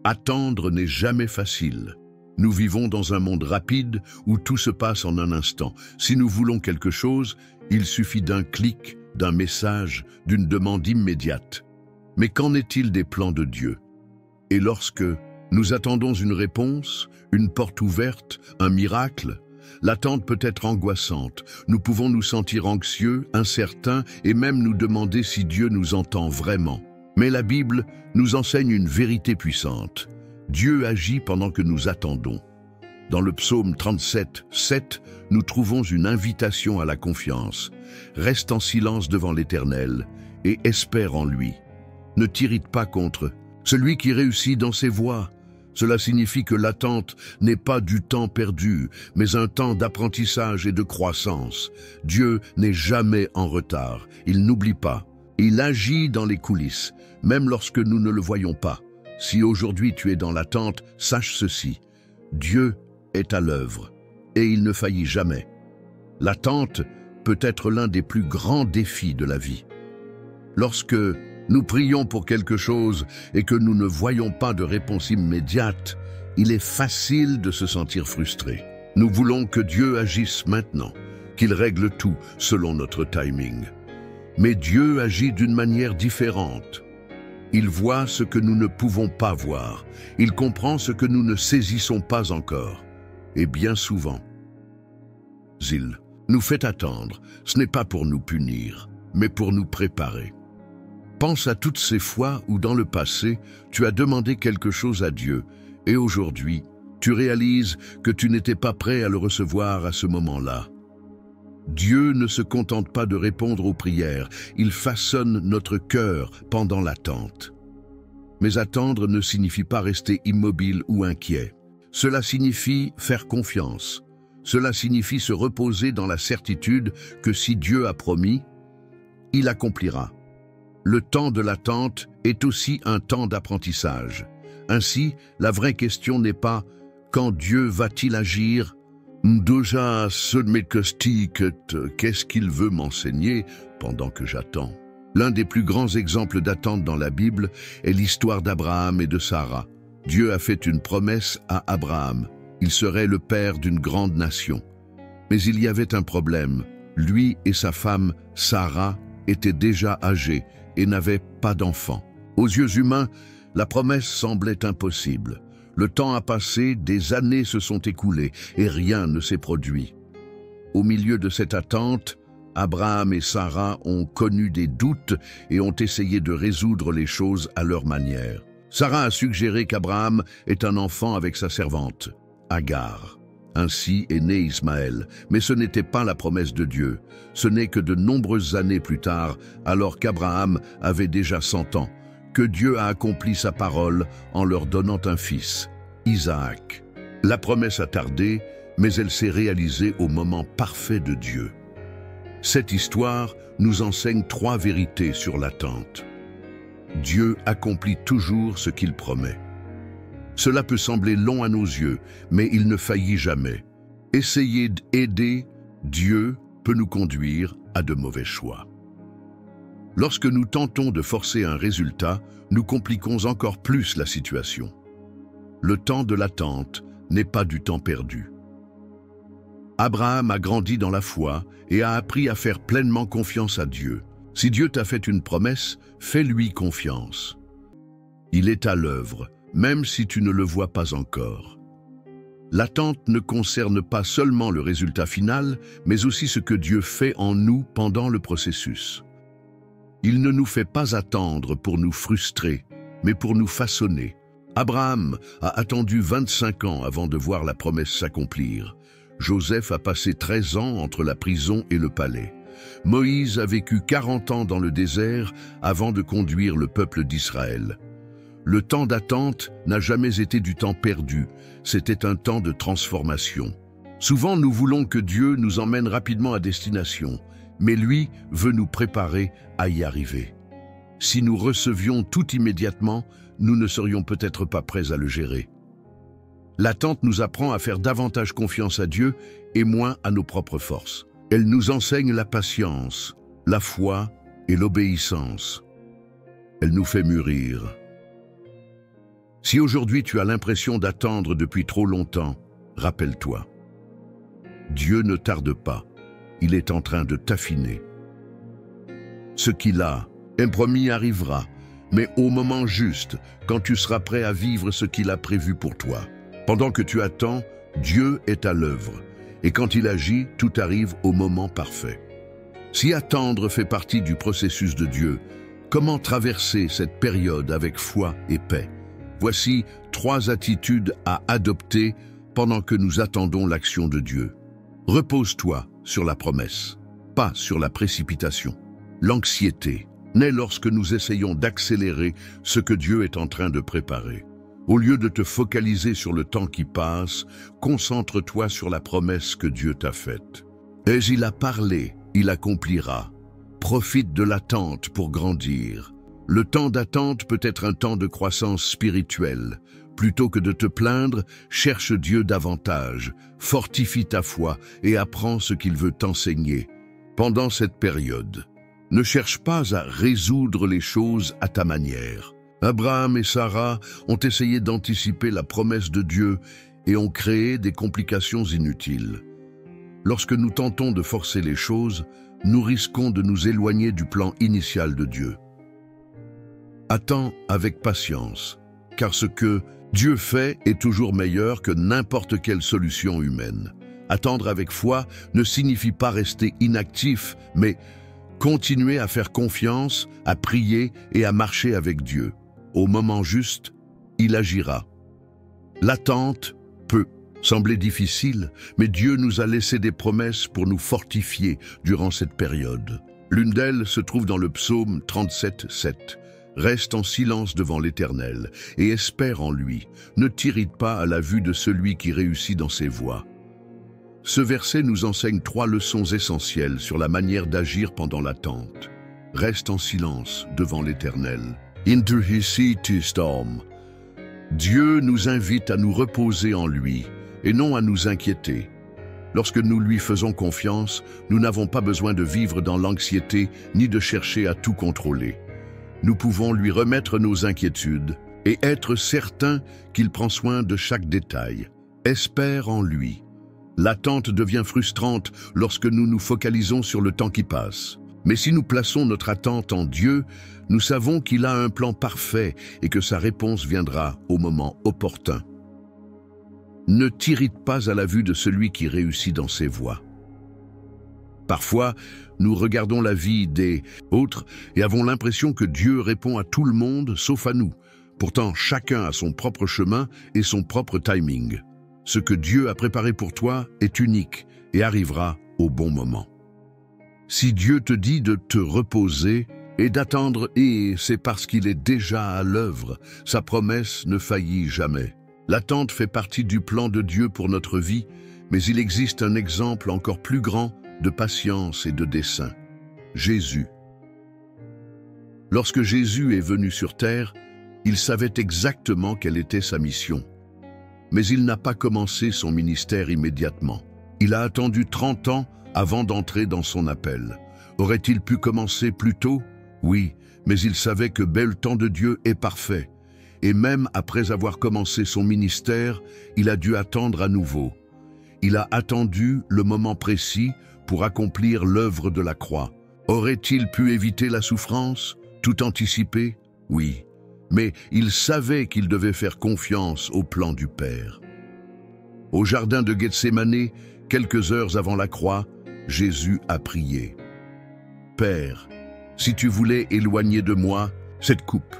Attendre n'est jamais facile. Nous vivons dans un monde rapide où tout se passe en un instant. Si nous voulons quelque chose, il suffit d'un clic, d'un message, d'une demande immédiate. Mais qu'en est-il des plans de Dieu? Et lorsque nous attendons une réponse, une porte ouverte, un miracle, l'attente peut être angoissante. Nous pouvons nous sentir anxieux, incertains et même nous demander si Dieu nous entend vraiment. Mais la Bible nous enseigne une vérité puissante. Dieu agit pendant que nous attendons. Dans le psaume 37, 7, nous trouvons une invitation à la confiance. Reste en silence devant l'Éternel et espère en lui. Ne t'irrite pas contre celui qui réussit dans ses voies. Cela signifie que l'attente n'est pas du temps perdu, mais un temps d'apprentissage et de croissance. Dieu n'est jamais en retard, il n'oublie pas. Il agit dans les coulisses, même lorsque nous ne le voyons pas. Si aujourd'hui tu es dans l'attente, sache ceci. Dieu est à l'œuvre et il ne faillit jamais. L'attente peut être l'un des plus grands défis de la vie. Lorsque nous prions pour quelque chose et que nous ne voyons pas de réponse immédiate, il est facile de se sentir frustré. Nous voulons que Dieu agisse maintenant, qu'il règle tout selon notre timing. Mais Dieu agit d'une manière différente. Il voit ce que nous ne pouvons pas voir. Il comprend ce que nous ne saisissons pas encore. Et bien souvent, il nous fait attendre. Ce n'est pas pour nous punir, mais pour nous préparer. Pense à toutes ces fois où dans le passé, tu as demandé quelque chose à Dieu et aujourd'hui, tu réalises que tu n'étais pas prêt à le recevoir à ce moment-là. Dieu ne se contente pas de répondre aux prières, il façonne notre cœur pendant l'attente. Mais attendre ne signifie pas rester immobile ou inquiet. Cela signifie faire confiance. Cela signifie se reposer dans la certitude que si Dieu a promis, il accomplira. Le temps de l'attente est aussi un temps d'apprentissage. Ainsi, la vraie question n'est pas « quand Dieu va-t-il agir ?» Déjà, qu'est-ce qu'il veut m'enseigner pendant que j'attends? L'un des plus grands exemples d'attente dans la Bible est l'histoire d'Abraham et de Sarah. Dieu a fait une promesse à Abraham. Il serait le père d'une grande nation. Mais il y avait un problème. Lui et sa femme, Sarah, étaient déjà âgés et n'avaient pas d'enfants. Aux yeux humains, la promesse semblait impossible. Le temps a passé, des années se sont écoulées et rien ne s'est produit. Au milieu de cette attente, Abraham et Sarah ont connu des doutes et ont essayé de résoudre les choses à leur manière. Sarah a suggéré qu'Abraham ait un enfant avec sa servante, Agar. Ainsi est né Ismaël, mais ce n'était pas la promesse de Dieu. Ce n'est que de nombreuses années plus tard, alors qu'Abraham avait déjà 100 ans, que Dieu a accompli sa parole en leur donnant un fils, Isaac. La promesse a tardé, mais elle s'est réalisée au moment parfait de Dieu. Cette histoire nous enseigne 3 vérités sur l'attente. Dieu accomplit toujours ce qu'il promet. Cela peut sembler long à nos yeux, mais il ne faillit jamais. Essayer d'aider Dieu peut nous conduire à de mauvais choix. Lorsque nous tentons de forcer un résultat, nous compliquons encore plus la situation. Le temps de l'attente n'est pas du temps perdu. Abraham a grandi dans la foi et a appris à faire pleinement confiance à Dieu. Si Dieu t'a fait une promesse, fais-lui confiance. Il est à l'œuvre, même si tu ne le vois pas encore. L'attente ne concerne pas seulement le résultat final, mais aussi ce que Dieu fait en nous pendant le processus. Il ne nous fait pas attendre pour nous frustrer, mais pour nous façonner. Abraham a attendu 25 ans avant de voir la promesse s'accomplir. Joseph a passé 13 ans entre la prison et le palais. Moïse a vécu 40 ans dans le désert avant de conduire le peuple d'Israël. Le temps d'attente n'a jamais été du temps perdu, c'était un temps de transformation. Souvent nous voulons que Dieu nous emmène rapidement à destination, mais lui veut nous préparer à y arriver. Si nous recevions tout immédiatement, nous ne serions peut-être pas prêts à le gérer. L'attente nous apprend à faire davantage confiance à Dieu et moins à nos propres forces. Elle nous enseigne la patience, la foi et l'obéissance. Elle nous fait mûrir. Si aujourd'hui tu as l'impression d'attendre depuis trop longtemps, rappelle-toi. Dieu ne tarde pas, il est en train de t'affiner. Ce qu'il a promis arrivera, mais au moment juste, quand tu seras prêt à vivre ce qu'il a prévu pour toi. Pendant que tu attends, Dieu est à l'œuvre, et quand il agit, tout arrive au moment parfait. Si attendre fait partie du processus de Dieu, comment traverser cette période avec foi et paix? Voici 3 attitudes à adopter pendant que nous attendons l'action de Dieu. Repose-toi sur la promesse, pas sur la précipitation. L'anxiété naît lorsque nous essayons d'accélérer ce que Dieu est en train de préparer. Au lieu de te focaliser sur le temps qui passe, concentre-toi sur la promesse que Dieu t'a faite. Et il a parlé, il accomplira. Profite de l'attente pour grandir. Le temps d'attente peut être un temps de croissance spirituelle. Plutôt que de te plaindre, cherche Dieu davantage, fortifie ta foi et apprends ce qu'il veut t'enseigner. Pendant cette période, ne cherche pas à résoudre les choses à ta manière. Abraham et Sarah ont essayé d'anticiper la promesse de Dieu et ont créé des complications inutiles. Lorsque nous tentons de forcer les choses, nous risquons de nous éloigner du plan initial de Dieu. Attends avec patience, car ce que Dieu fait est toujours meilleur que n'importe quelle solution humaine. Attendre avec foi ne signifie pas rester inactif, mais continuer à faire confiance, à prier et à marcher avec Dieu. Au moment juste, il agira. L'attente peut sembler difficile, mais Dieu nous a laissé des promesses pour nous fortifier durant cette période. L'une d'elles se trouve dans le psaume 37:7. Reste en silence devant l'Éternel et espère en lui. Ne t'irrite pas à la vue de celui qui réussit dans ses voies. Ce verset nous enseigne 3 leçons essentielles sur la manière d'agir pendant l'attente. Reste en silence devant l'Éternel. Into his sea to storm. Dieu nous invite à nous reposer en lui et non à nous inquiéter. Lorsque nous lui faisons confiance, nous n'avons pas besoin de vivre dans l'anxiété ni de chercher à tout contrôler. Nous pouvons lui remettre nos inquiétudes et être certains qu'il prend soin de chaque détail. Espère en lui. L'attente devient frustrante lorsque nous nous focalisons sur le temps qui passe. Mais si nous plaçons notre attente en Dieu, nous savons qu'il a un plan parfait et que sa réponse viendra au moment opportun. Ne t'irrite pas à la vue de celui qui réussit dans ses voies. Parfois, nous regardons la vie des autres et avons l'impression que Dieu répond à tout le monde sauf à nous. Pourtant, chacun a son propre chemin et son propre timing. Ce que Dieu a préparé pour toi est unique et arrivera au bon moment. Si Dieu te dit de te reposer et d'attendre, et c'est parce qu'il est déjà à l'œuvre, sa promesse ne faillit jamais. L'attente fait partie du plan de Dieu pour notre vie, mais il existe un exemple encore plus grand de patience et de dessein. Jésus. Lorsque Jésus est venu sur terre, il savait exactement quelle était sa mission. Mais il n'a pas commencé son ministère immédiatement. Il a attendu 30 ans avant d'entrer dans son appel. Aurait-il pu commencer plus tôt? Oui, mais il savait que le temps de Dieu est parfait. Et même après avoir commencé son ministère, il a dû attendre à nouveau. Il a attendu le moment précis pour accomplir l'œuvre de la croix. Aurait-il pu éviter la souffrance, tout anticiper? Oui, mais il savait qu'il devait faire confiance au plan du Père. Au jardin de Gethsémani, quelques heures avant la croix, Jésus a prié. « Père, si tu voulais éloigner de moi cette coupe,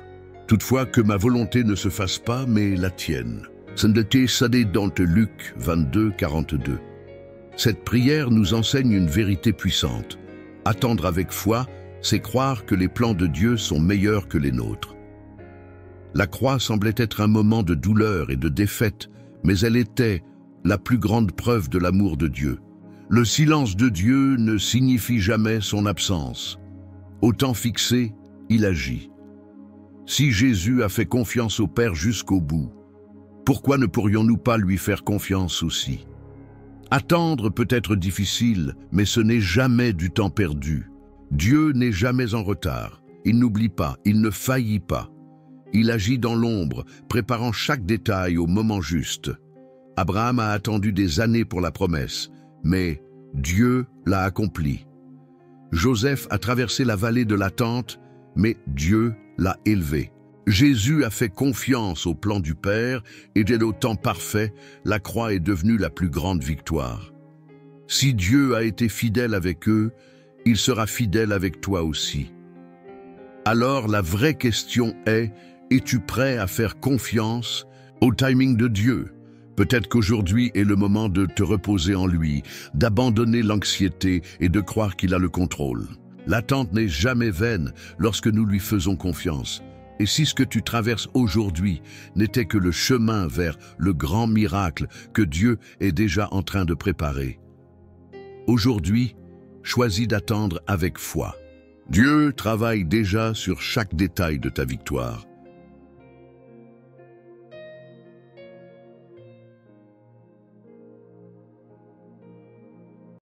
toutefois que ma volonté ne se fasse pas, mais la tienne. » C'était ça dans Luc 22, 42. Cette prière nous enseigne une vérité puissante. Attendre avec foi, c'est croire que les plans de Dieu sont meilleurs que les nôtres. La croix semblait être un moment de douleur et de défaite, mais elle était la plus grande preuve de l'amour de Dieu. Le silence de Dieu ne signifie jamais son absence. Au temps fixé, il agit. Si Jésus a fait confiance au Père jusqu'au bout, pourquoi ne pourrions-nous pas lui faire confiance aussi? Attendre peut être difficile, mais ce n'est jamais du temps perdu. Dieu n'est jamais en retard. Il n'oublie pas, il ne faillit pas. Il agit dans l'ombre, préparant chaque détail au moment juste. Abraham a attendu des années pour la promesse, mais Dieu l'a accomplie. Joseph a traversé la vallée de l'attente, mais Dieu l'a élevé. Jésus a fait confiance au plan du Père et dès le temps parfait, la croix est devenue la plus grande victoire. Si Dieu a été fidèle avec eux, il sera fidèle avec toi aussi. Alors la vraie question est, es-tu prêt à faire confiance au timing de Dieu? Peut-être qu'aujourd'hui est le moment de te reposer en lui, d'abandonner l'anxiété et de croire qu'il a le contrôle. L'attente n'est jamais vaine lorsque nous lui faisons confiance. Et si ce que tu traverses aujourd'hui n'était que le chemin vers le grand miracle que Dieu est déjà en train de préparer. Aujourd'hui, choisis d'attendre avec foi. Dieu travaille déjà sur chaque détail de ta victoire.